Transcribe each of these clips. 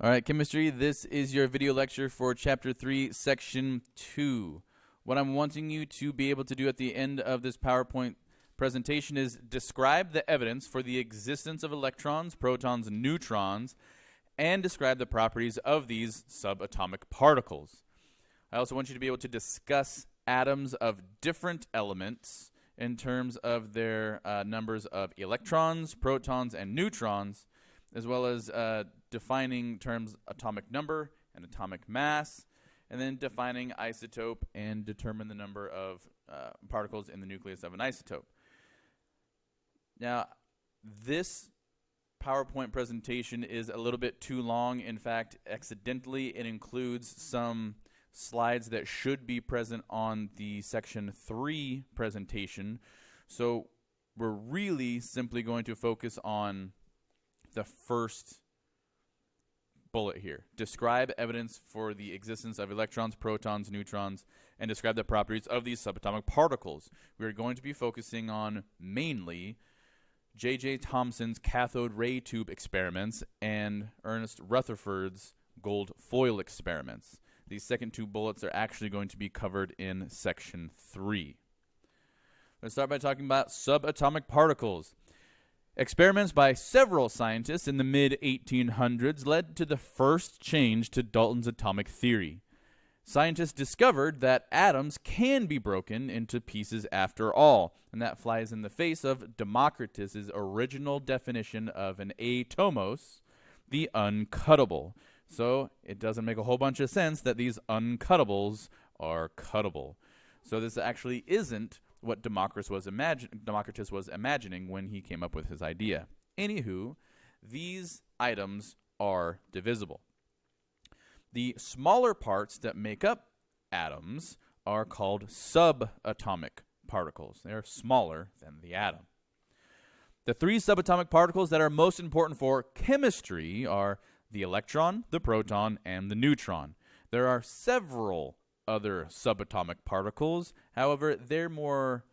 All right, chemistry, this is your video lecture for Chapter 3, Section 2. What I'm wanting you to be able to do at the end of this PowerPoint presentation is describe the evidence for the existence of electrons, protons, and neutrons, and describe the properties of these subatomic particles. I also want you to be able to discuss atoms of different elements in terms of their numbers of electrons, protons, and neutrons, as well as defining terms atomic number and atomic mass, and then defining isotope and determine the number of particles in the nucleus of an isotope. Now, this PowerPoint presentation is a little bit too long. In fact, accidentally, it includes some slides that should be present on the Section 3 presentation. So we're really simply going to focus on the first bullet here. Describe evidence for the existence of electrons, protons, neutrons, and describe the properties of these subatomic particles. We're going to be focusing on mainly J.J. Thomson's cathode ray tube experiments and Ernest Rutherford's gold foil experiments. These second two bullets are actually going to be covered in Section 3. Let's start by talking about subatomic particles. Experiments by several scientists in the mid-1800s led to the first change to Dalton's atomic theory. Scientists discovered that atoms can be broken into pieces after all, and that flies in the face of Democritus's original definition of an atomos, the uncuttable. So it doesn't make a whole bunch of sense that these uncuttables are cuttable. So this actually isn't what Democritus was imagining when he came up with his idea. Anywho, these items are divisible. The smaller parts that make up atoms are called subatomic particles. They are smaller than the atom. The three subatomic particles that are most important for chemistry are the electron, the proton, and the neutron. There are several other subatomic particles. However, they're more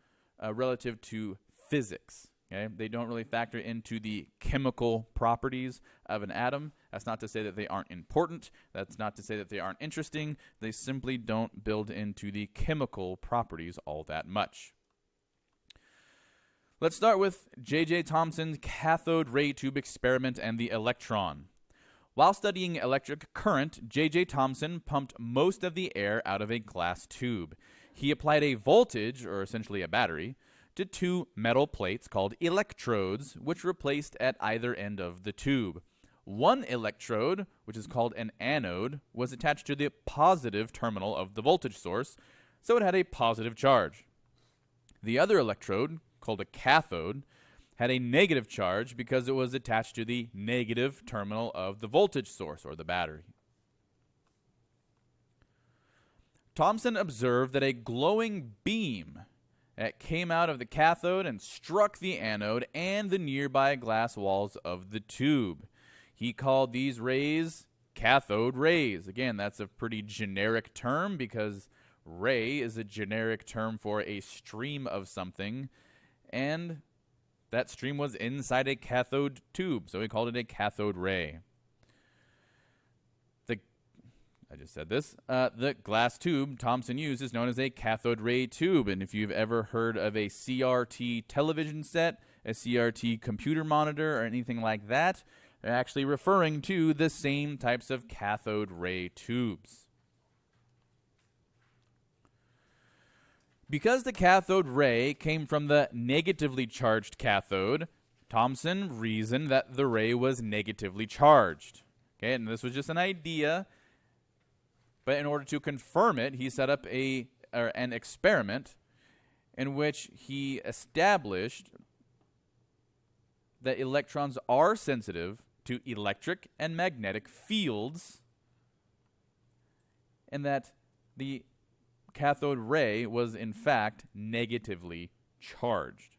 relative to physics. Okay? They don't really factor into the chemical properties of an atom. That's not to say that they aren't important. That's not to say that they aren't interesting. They simply don't build into the chemical properties all that much. Let's start with J.J. Thomson's cathode ray tube experiment and the electron. While studying electric current, J.J. Thomson pumped most of the air out of a glass tube. He applied a voltage, or essentially a battery, to two metal plates called electrodes, which were placed at either end of the tube. One electrode, which is called an anode, was attached to the positive terminal of the voltage source, so it had a positive charge. The other electrode, called a cathode, had a negative charge because it was attached to the negative terminal of the voltage source, or the battery. Thomson observed that a glowing beam that came out of the cathode and struck the anode and the nearby glass walls of the tube. He called these rays cathode rays. Again, that's a pretty generic term because ray is a generic term for a stream of something, and that stream was inside a cathode tube, so he called it a cathode ray. The glass tube Thomson used is known as a cathode ray tube, and if you've ever heard of a CRT television set, a CRT computer monitor, or anything like that, they're actually referring to the same types of cathode ray tubes. Because the cathode ray came from the negatively charged cathode, Thomson reasoned that the ray was negatively charged. Okay, and this was just an idea, but in order to confirm it, he set up an experiment in which he established that electrons are sensitive to electric and magnetic fields, and that the cathode ray was in fact negatively charged.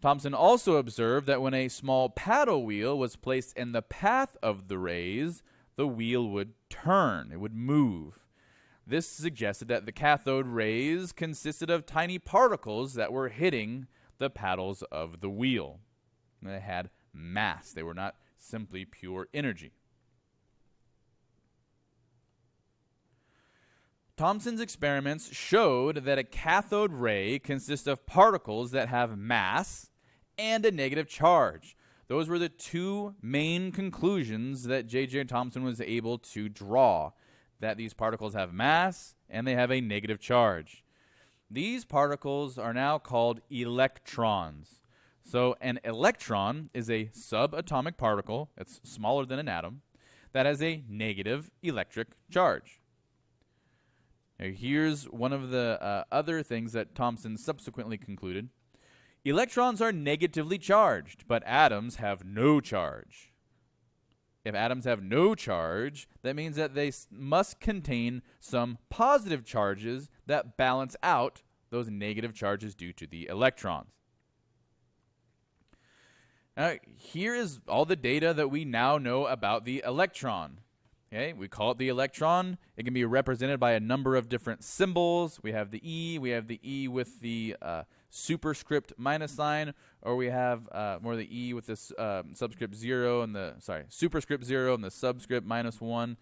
Thomson also observed that when a small paddle wheel was placed in the path of the rays, the wheel would turn, it would move. This suggested that the cathode rays consisted of tiny particles that were hitting the paddles of the wheel. They had mass. They were not simply pure energy. Thomson's experiments showed that a cathode ray consists of particles that have mass and a negative charge. Those were the two main conclusions that J.J. Thomson was able to draw, that these particles have mass and they have a negative charge. These particles are now called electrons. So an electron is a subatomic particle, it's smaller than an atom, that has a negative electric charge. Now here's one of the other things that Thomson subsequently concluded. Electrons are negatively charged, but atoms have no charge. If atoms have no charge, that means that they must contain some positive charges that balance out those negative charges due to the electrons. Now, here is all the data that we now know about the electron. Okay, we call it the electron. It can be represented by a number of different symbols. We have the E with the superscript minus sign, or we have more of the E with this superscript 0 and the subscript -1.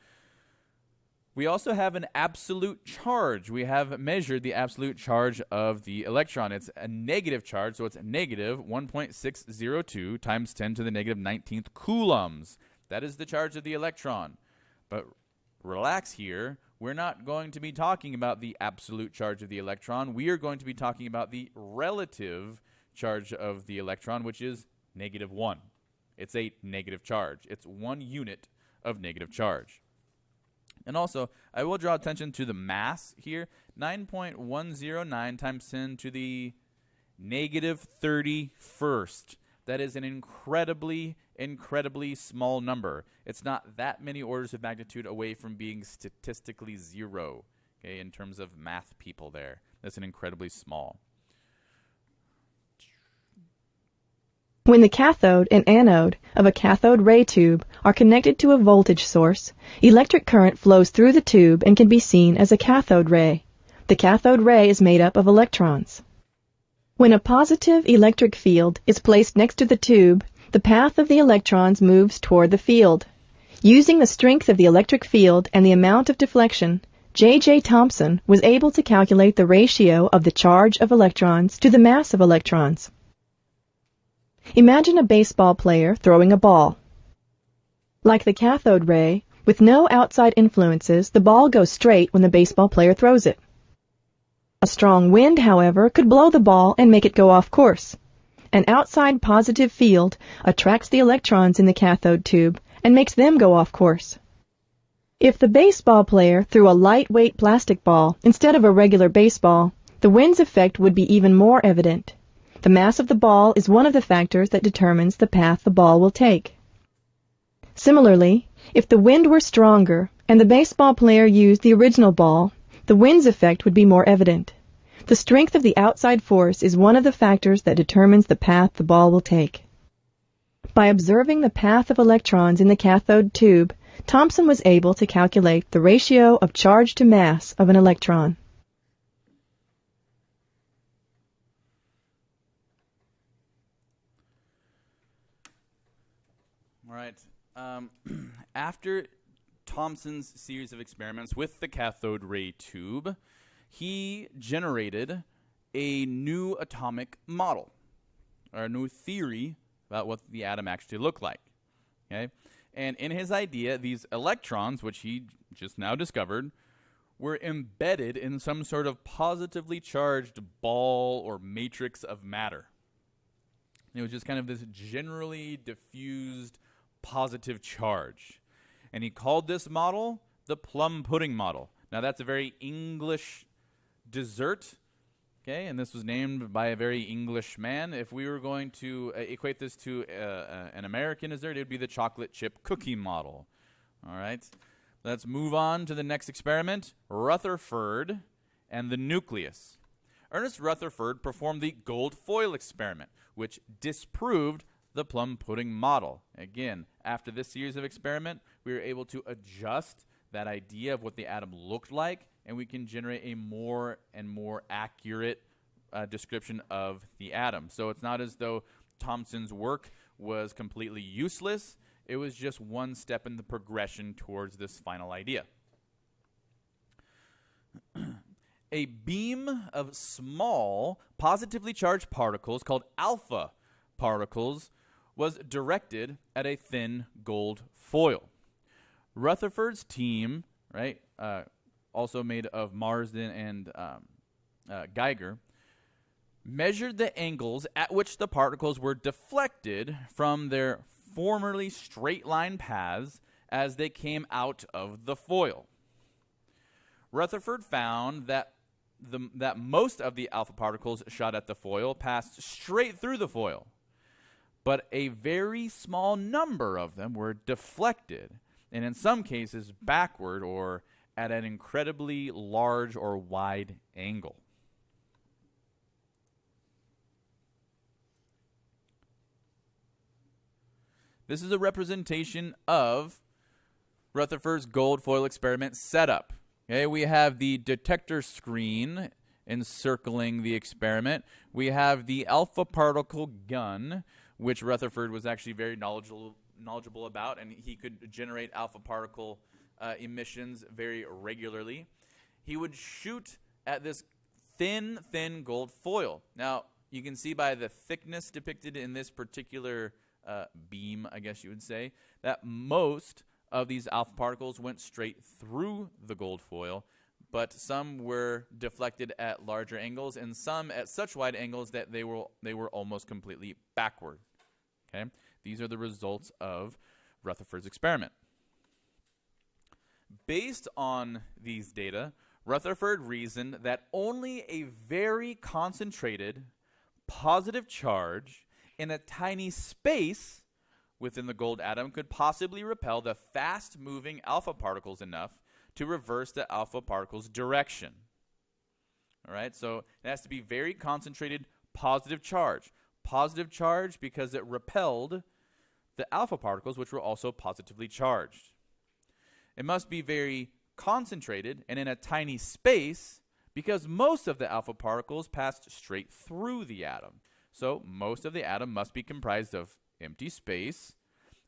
We also have an absolute charge. We have measured the absolute charge of the electron. It's a negative charge, so it's negative 1.602 times 10 to the negative 19th coulombs. That is the charge of the electron. But relax here. We're not going to be talking about the absolute charge of the electron. We are going to be talking about the relative charge of the electron, which is -1. It's a negative charge. It's 1 unit of negative charge. And also, I will draw attention to the mass here. 9.109 times 10 to the negative 31st. That is an incredibly small number. It's not that many orders of magnitude away from being statistically 0, okay, in terms of math people there. That's an incredibly small. When the cathode and anode of a cathode ray tube are connected to a voltage source, electric current flows through the tube and can be seen as a cathode ray. The cathode ray is made up of electrons. When a positive electric field is placed next to the tube, the path of the electrons moves toward the field. Using the strength of the electric field and the amount of deflection, J.J. Thomson was able to calculate the ratio of the charge of electrons to the mass of electrons. Imagine a baseball player throwing a ball. Like the cathode ray, with no outside influences, the ball goes straight when the baseball player throws it. A strong wind, however, could blow the ball and make it go off course. An outside positive field attracts the electrons in the cathode tube and makes them go off course. If the baseball player threw a lightweight plastic ball instead of a regular baseball, the wind's effect would be even more evident. The mass of the ball is one of the factors that determines the path the ball will take. Similarly, if the wind were stronger and the baseball player used the original ball, the wind's effect would be more evident. The strength of the outside force is one of the factors that determines the path the ball will take. By observing the path of electrons in the cathode tube, Thomson was able to calculate the ratio of charge to mass of an electron. All right. After Thomson's series of experiments with the cathode ray tube, he generated a new atomic model, or a new theory about what the atom actually looked like. Okay? And in his idea, these electrons, which he just now discovered, were embedded in some sort of positively charged ball or matrix of matter. It was just kind of this generally diffused positive charge. And he called this model the plum-pudding model. Now that's a very English dessert, okay, and this was named by a very English man. If we were going to equate this to an American dessert, it would be the chocolate chip cookie model. All right, let's move on to the next experiment, Rutherford and the nucleus. Ernest Rutherford performed the gold foil experiment, which disproved the plum-pudding model. Again, after this series of experiment, we were able to adjust that idea of what the atom looked like, and we can generate a more and more accurate description of the atom. So it's not as though Thomson's work was completely useless. It was just one step in the progression towards this final idea. a beam of small positively charged particles called alpha particles was directed at a thin gold foil. Rutherford's team, right, also made of Marsden and Geiger, measured the angles at which the particles were deflected from their formerly straight-line paths as they came out of the foil. Rutherford found that most of the alpha particles shot at the foil passed straight through the foil, but a very small number of them were deflected, and in some cases backward or at an incredibly large or wide angle. This is a representation of Rutherford's gold foil experiment setup. Okay, we have the detector screen encircling the experiment. We have the alpha particle gun, which Rutherford was actually very knowledgeable about, and he could generate alpha particle emissions very regularly. He would shoot at this thin gold foil. Now, you can see by the thickness depicted in this particular beam, I guess you would say, that most of these alpha particles went straight through the gold foil, but some were deflected at larger angles and some at such wide angles that they were almost completely backward. Okay? These are the results of Rutherford's experiment. Based on these data, Rutherford reasoned that only a very concentrated positive charge in a tiny space within the gold atom could possibly repel the fast-moving alpha particles enough to reverse the alpha particles' direction. All right, so it has to be very concentrated positive charge. Positive charge because it repelled the alpha particles, which were also positively charged. It must be very concentrated and in a tiny space because most of the alpha particles passed straight through the atom. So most of the atom must be comprised of empty space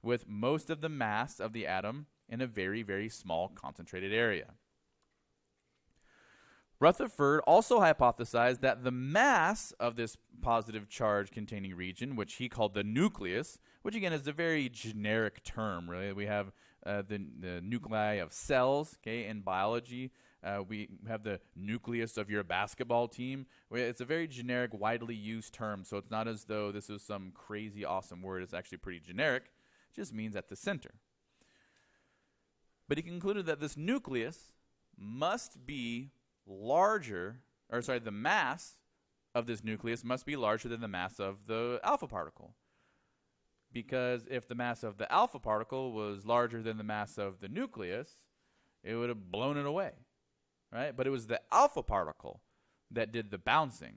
with most of the mass of the atom in a very small concentrated area. Rutherford also hypothesized that the mass of this positive charge containing region, which he called the nucleus, which again is a very generic term, really. We have the nuclei of cells, okay, in biology. We have the nucleus of your basketball team. It's a very generic, widely used term, so it's not as though this is some crazy awesome word. It's actually pretty generic. It just means at the center. But he concluded that this nucleus must be larger, or sorry, the mass of this nucleus must be larger than the mass of the alpha particle. Because if the mass of the alpha particle was larger than the mass of the nucleus, it would have blown it away. Right? But it was the alpha particle that did the bouncing.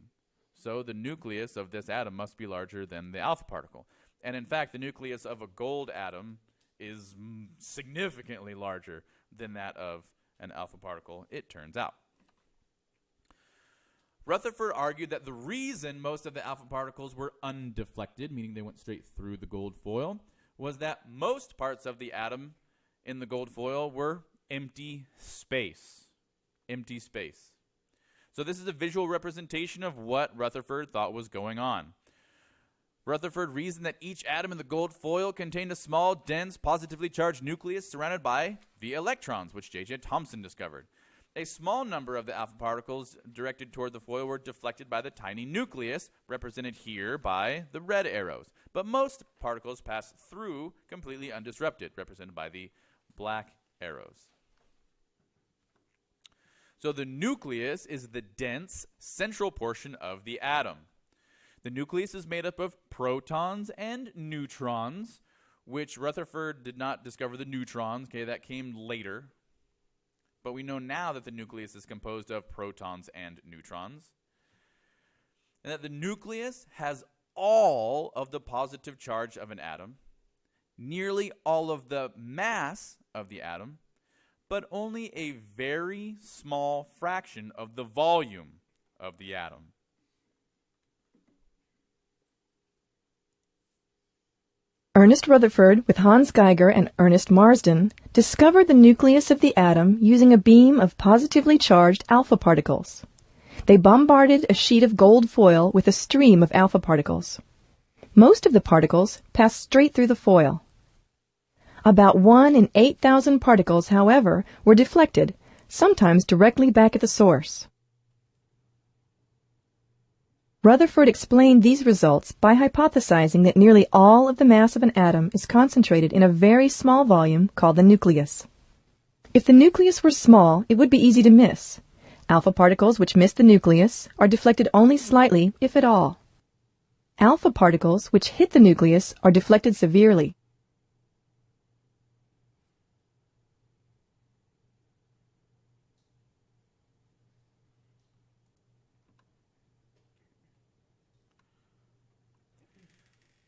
So the nucleus of this atom must be larger than the alpha particle. And in fact, the nucleus of a gold atom is significantly larger than that of an alpha particle, it turns out. Rutherford argued that the reason most of the alpha particles were undeflected, meaning they went straight through the gold foil, was that most parts of the atom in the gold foil were empty space. Empty space. So this is a visual representation of what Rutherford thought was going on. Rutherford reasoned that each atom in the gold foil contained a small, dense, positively charged nucleus surrounded by the electrons, which J.J. Thomson discovered. A small number of the alpha particles directed toward the foil were deflected by the tiny nucleus, represented here by the red arrows. But most particles passed through completely undisrupted, represented by the black arrows. So the nucleus is the dense central portion of the atom. The nucleus is made up of protons and neutrons, which Rutherford did not discover the neutrons. Okay, that came later. But we know now that the nucleus is composed of protons and neutrons. And that the nucleus has all of the positive charge of an atom, nearly all of the mass of the atom, but only a very small fraction of the volume of the atom. Ernest Rutherford, with Hans Geiger and Ernest Marsden, discovered the nucleus of the atom using a beam of positively charged alpha particles. They bombarded a sheet of gold foil with a stream of alpha particles. Most of the particles passed straight through the foil. About 1 in 8,000 particles, however, were deflected, sometimes directly back at the source. Rutherford explained these results by hypothesizing that nearly all of the mass of an atom is concentrated in a very small volume called the nucleus. If the nucleus were small, it would be easy to miss. Alpha particles which miss the nucleus are deflected only slightly, if at all. Alpha particles which hit the nucleus are deflected severely.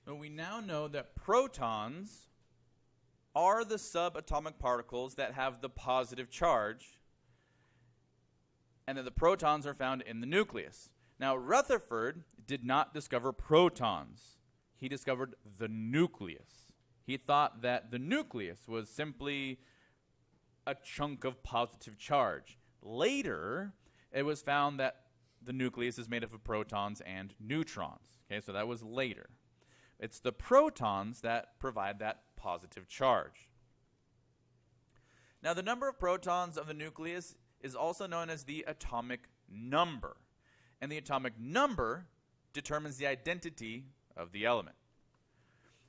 So we now know that protons are the subatomic particles that have the positive charge, and that the protons are found in the nucleus. Now, Rutherford did not discover protons. He discovered the nucleus. He thought that the nucleus was simply a chunk of positive charge. Later, it was found that the nucleus is made up of protons and neutrons. Okay, so that was later. It's the protons that provide that positive charge. Now, the number of protons of the nucleus is also known as the atomic number. And the atomic number determines the identity of the element.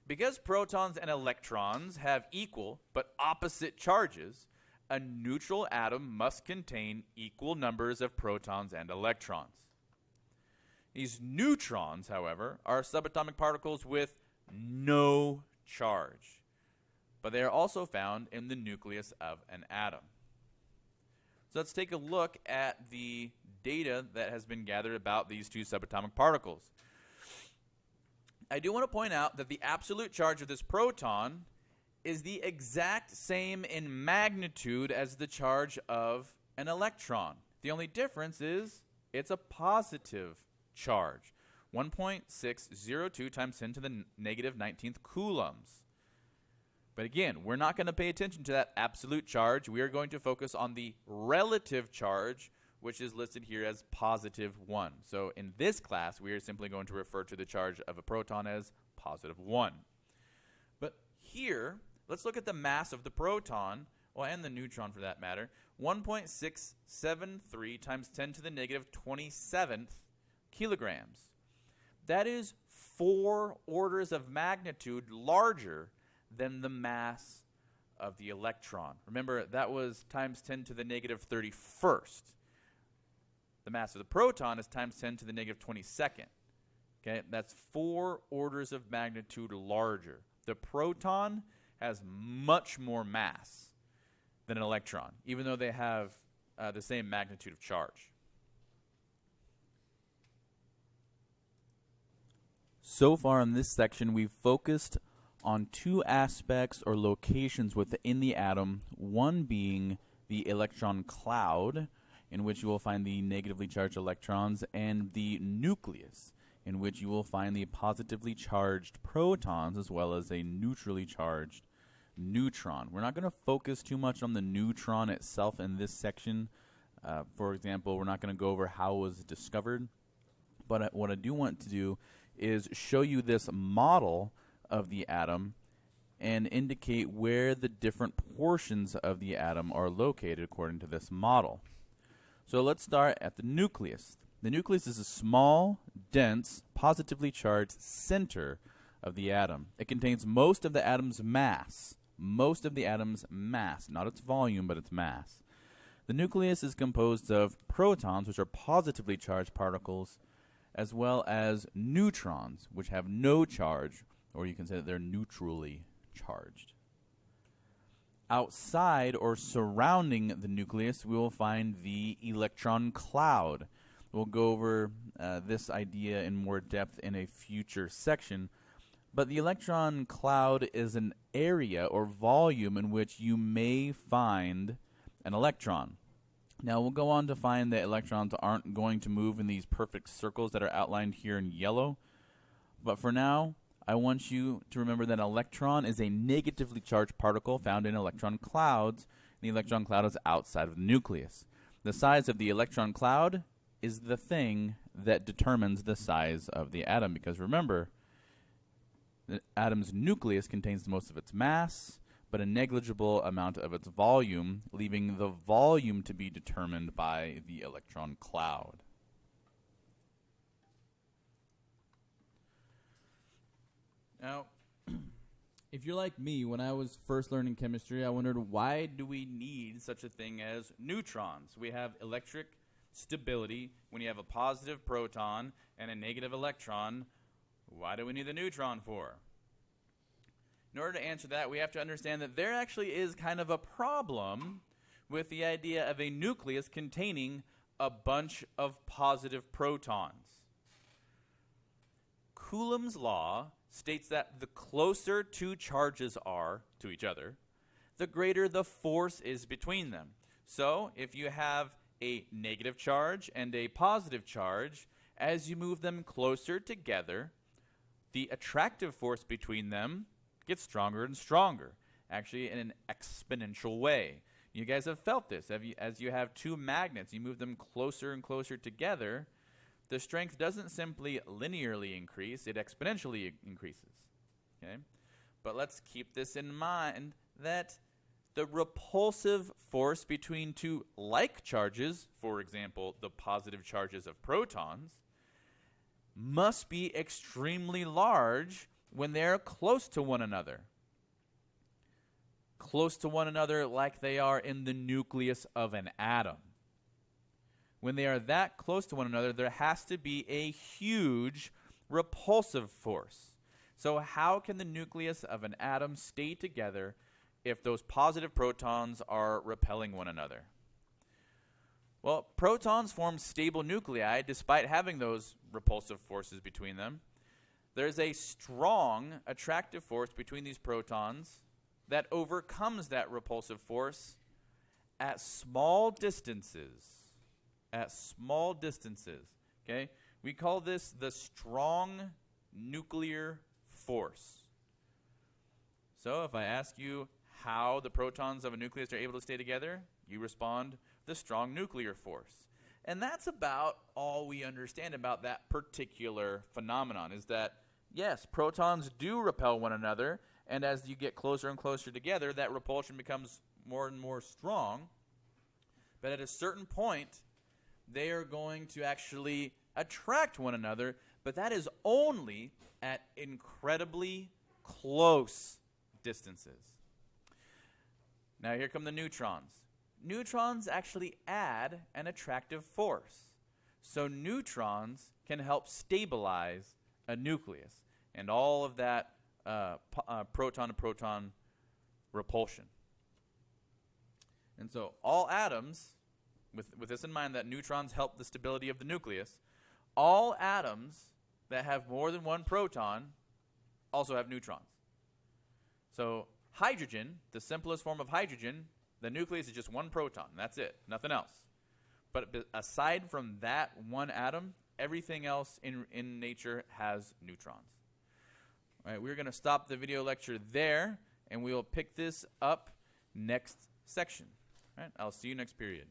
Because protons and electrons have equal but opposite charges, a neutral atom must contain equal numbers of protons and electrons. These neutrons, however, are subatomic particles with no charge, but they are also found in the nucleus of an atom. So let's take a look at the data that has been gathered about these two subatomic particles. I do want to point out that the absolute charge of this proton is the exact same in magnitude as the charge of an electron. The only difference is it's a positive charge, 1.602 times 10 to the negative 19th coulombs. But again, we're not going to pay attention to that absolute charge. We are going to focus on the relative charge, which is listed here as positive 1. So in this class, we are simply going to refer to the charge of a proton as positive 1. But here, let's look at the mass of the proton, well, and the neutron for that matter, 1.673 times 10 to the negative 27th kilograms. That is 4 orders of magnitude larger than the mass of the electron. Remember, that was times 10 to the negative 31st. The mass of the proton is times 10 to the negative 22nd. Okay, that's 4 orders of magnitude larger. The proton has much more mass than an electron, even though they have the same magnitude of charge. So far in this section, we've focused on 2 aspects or locations within the atom, one being the electron cloud, in which you will find the negatively charged electrons, and the nucleus, in which you will find the positively charged protons as well as a neutrally charged neutron. We're not going to focus too much on the neutron itself in this section. For example, we're not going to go over how it was discovered, but what I do want to do is show you this model of the atom and indicate where the different portions of the atom are located according to this model. So let's start at the nucleus. The nucleus is a small, dense, positively charged center of the atom. It contains most of the atom's mass. Most of the atom's mass, not its volume, but its mass. The nucleus is composed of protons, which are positively charged particles, as well as neutrons, which have no charge, or you can say that they're neutrally charged. Outside or surrounding the nucleus, we will find the electron cloud. We'll go over this idea in more depth in a future section, but the electron cloud is an area or volume in which you may find an electron. Now we'll go on to find that electrons aren't going to move in these perfect circles that are outlined here in yellow. But for now, I want you to remember that an electron is a negatively charged particle found in electron clouds. The electron cloud is outside of the nucleus. The size of the electron cloud is the thing that determines the size of the atom. Because remember, the atom's nucleus contains most of its mass, but a negligible amount of its volume, leaving the volume to be determined by the electron cloud. Now, if you're like me, when I was first learning chemistry, I wondered, why do we need such a thing as neutrons? We have electric stability. When you have a positive proton and a negative electron, why do we need the neutron for? In order to answer that, we have to understand that there actually is kind of a problem with the idea of a nucleus containing a bunch of positive protons. Coulomb's law states that the closer two charges are to each other, the greater the force is between them. So if you have a negative charge and a positive charge, as you move them closer together, the attractive force between them gets stronger and stronger, actually in an exponential way. You guys have felt this. As you have two magnets, you move them closer and closer together, the strength doesn't simply linearly increase, it exponentially increases. Okay? But let's keep this in mind, that the repulsive force between two like charges, for example, the positive charges of protons, must be extremely large when they're close to one another. Close to one another like they are in the nucleus of an atom. When they are that close to one another, there has to be a huge repulsive force. So how can the nucleus of an atom stay together if those positive protons are repelling one another? Well, protons form stable nuclei despite having those repulsive forces between them. There's a strong attractive force between these protons that overcomes that repulsive force at small distances. At small distances, okay? We call this the strong nuclear force. So if I ask you how the protons of a nucleus are able to stay together, you respond, the strong nuclear force. And that's about all we understand about that particular phenomenon, is that, yes, protons do repel one another, and as you get closer and closer together, that repulsion becomes more and more strong. But at a certain point, they are going to actually attract one another, but that is only at incredibly close distances. Now here come the neutrons. Neutrons actually add an attractive force. So neutrons can help stabilize a nucleus and all of that proton-to-proton repulsion. And so all atoms, with this in mind that neutrons help the stability of the nucleus, all atoms that have more than one proton also have neutrons. So hydrogen, the simplest form of hydrogen, the nucleus is just one proton. That's it, nothing else. But aside from that one atom, everything else in nature has neutrons. All right, we're going to stop the video lecture there, and we will pick this up next section. All right, I'll see you next period.